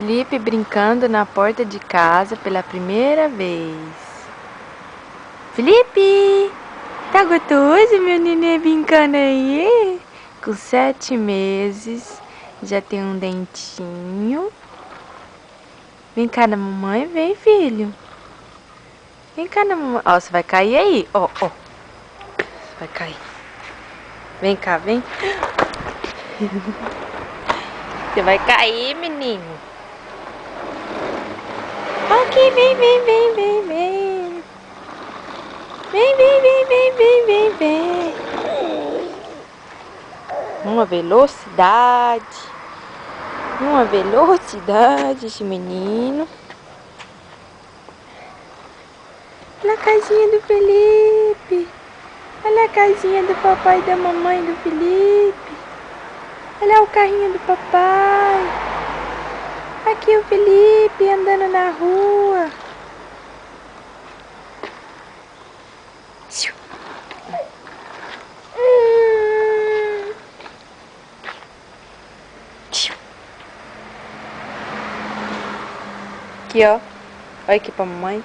Felipe brincando na porta de casa pela primeira vez. Felipe! Tá gostoso, meu neném brincando aí? Com 7 meses, já tem um dentinho. Vem cá na mamãe, vem, filho. Vem cá na mamãe. Ó, você vai cair aí, ó, ó. Você vai cair. Vem cá, vem. Você vai cair, menino. Aqui, vem, vem, vem, vem, vem. Vem, vem, vem, vem, vem, vem, vem. Uma velocidade. Uma velocidade esse menino. Olha a casinha do Felipe. Olha a casinha do papai e da mamãe do Felipe. Olha o carrinho do papai. Aqui o Felipe andando na rua. Aqui, ó. Olha aqui pra mamãe.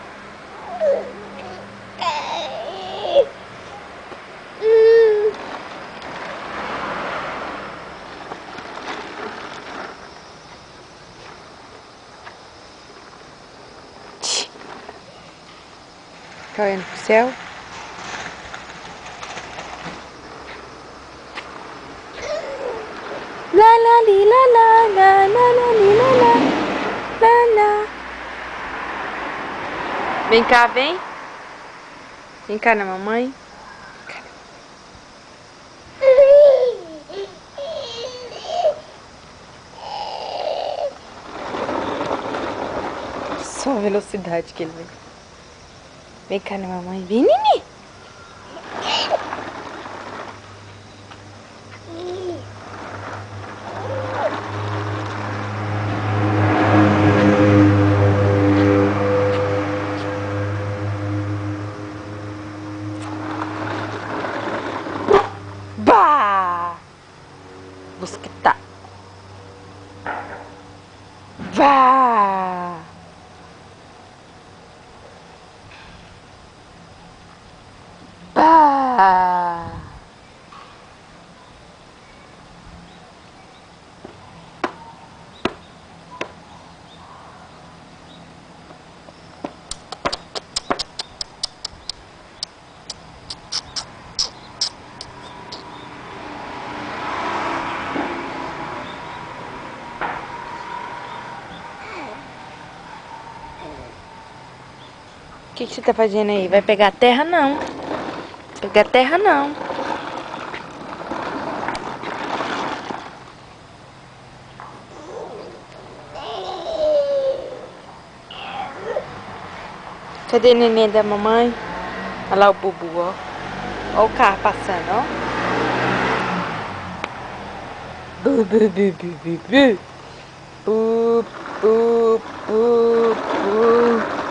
Tá olhando pro céu? Lá, lá, li, lá, lá, lá, lá, lá, li, lá, lá, lá, lá. Vem cá, vem. Vem cá na mamãe. Só a velocidade que ele vem. Vem cá na mamãe. Vem, Nini. Bah! Busqueta. Bah! Bah! O que você tá fazendo aí? Vai pegar terra não. Pegar terra não. Cadê o neném da mamãe? Olha lá o Bubu, ó. Olha o carro passando, ó. Bu, bu, bu, bu, bu, bu. Bu, bu, bu, bu.